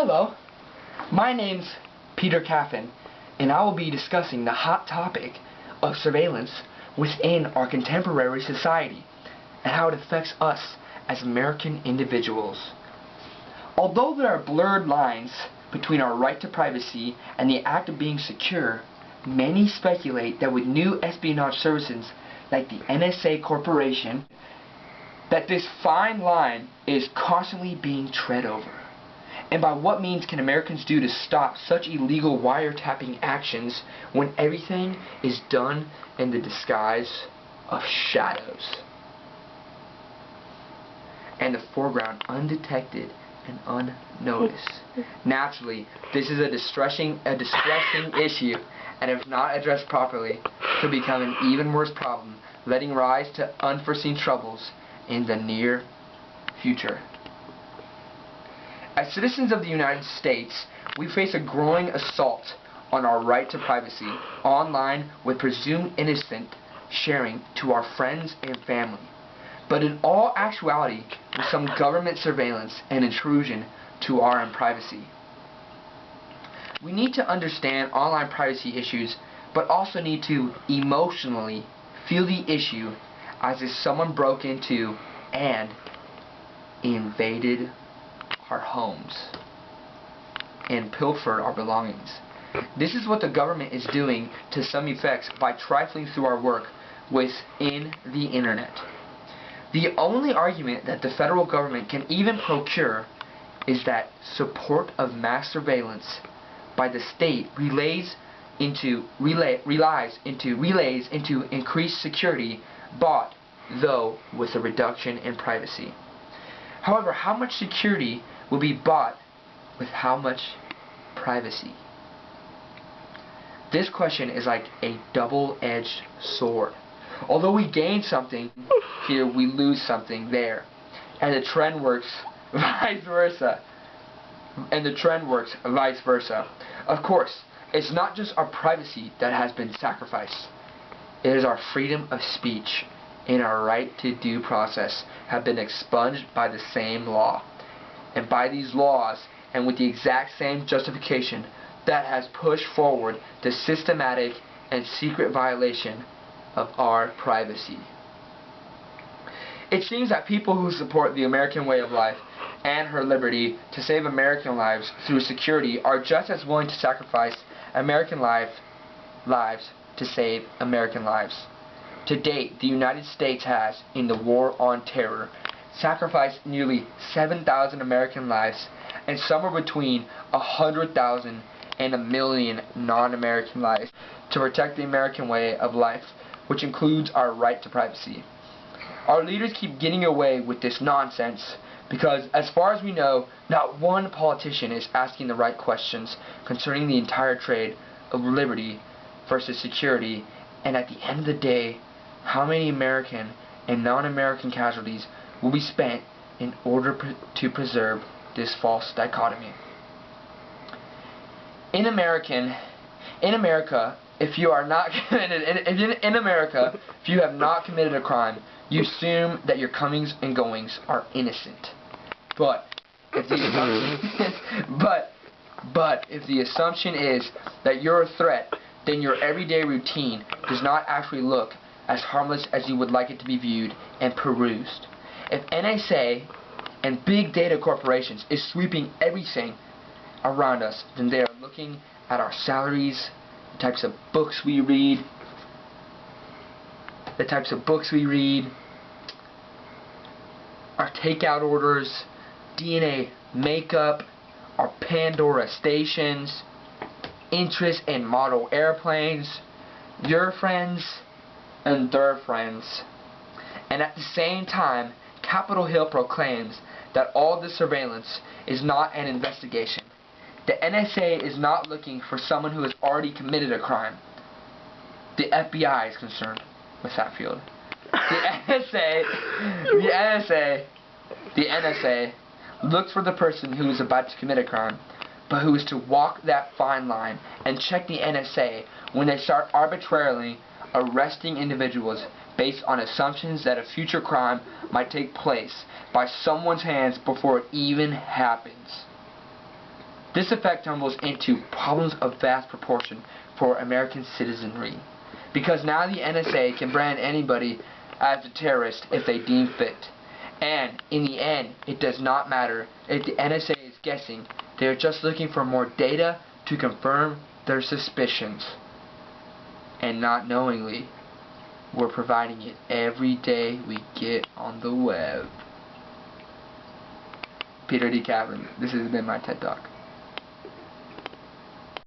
Hello, my name's Peter Caffin, and I will be discussing the hot topic of surveillance within our contemporary society and how it affects us as American individuals. Although there are blurred lines between our right to privacy and the act of being secure, many speculate that with new espionage services like the NSA Corporation, that this fine line is constantly being tread over. And by what means can Americans do to stop such illegal wiretapping actions when everything is done in the disguise of shadows and the foreground undetected and unnoticed? Naturally, this is a distressing issue, and if not addressed properly, could become an even worse problem, letting rise to unforeseen troubles in the near future. As citizens of the United States, we face a growing assault on our right to privacy online with presumed innocent sharing to our friends and family, but in all actuality with some government surveillance and intrusion to our privacy. We need to understand online privacy issues, but also need to emotionally feel the issue as if someone broke into and invaded our homes and pilfered our belongings. This is what the government is doing to some effects by trifling through our work within the internet. The only argument that the federal government can even procure is that support of mass surveillance by the state relays into increased security, bought though with a reduction in privacy. However, how much security will be bought with how much privacy? This question is like a double-edged sword. Although we gain something here, we lose something there. And the trend works vice versa. Of course, it's not just our privacy that has been sacrificed. It is our freedom of speech and our right to due process have been expunged by the same law. And by these laws, and with the exact same justification, that has pushed forward the systematic and secret violation of our privacy. It seems that people who support the American way of life and her liberty to save American lives through security are just as willing to sacrifice American lives to save American lives. To date, the United States has, in the war on terror, sacrificed nearly 7,000 American lives and somewhere between 100,000 and 1 million non-American lives to protect the American way of life, which includes our right to privacy. Our leaders keep getting away with this nonsense because, as far as we know, not one politician is asking the right questions concerning the entire trade of liberty versus security, and at the end of the day, how many American and non-American casualties will be spent in order to preserve this false dichotomy. In America, if you have not committed a crime, you assume that your comings and goings are innocent. But if the assumption is that you're a threat, then your everyday routine does not actually look as harmless as you would like it to be viewed and perused. If NSA and big data corporations is sweeping everything around us, then they are looking at our salaries, the types of books we read, our takeout orders, DNA makeup, our Pandora stations, interest in model airplanes, your friends and their friends. And at the same time, Capitol Hill proclaims that all this surveillance is not an investigation. The NSA is not looking for someone who has already committed a crime. The FBI is concerned with that field. The NSA looks for the person who is about to commit a crime, but who is to walk that fine line and check the NSA when they start arbitrarily arresting individuals based on assumptions that a future crime might take place by someone's hands before it even happens. This effect tumbles into problems of vast proportion for American citizenry, because now the NSA can brand anybody as a terrorist if they deem fit. And in the end, it does not matter if the NSA is guessing. They are just looking for more data to confirm their suspicions. And not knowingly, we're providing it every day we get on the web. Peter D. Kaplan, this has been my TED Talk.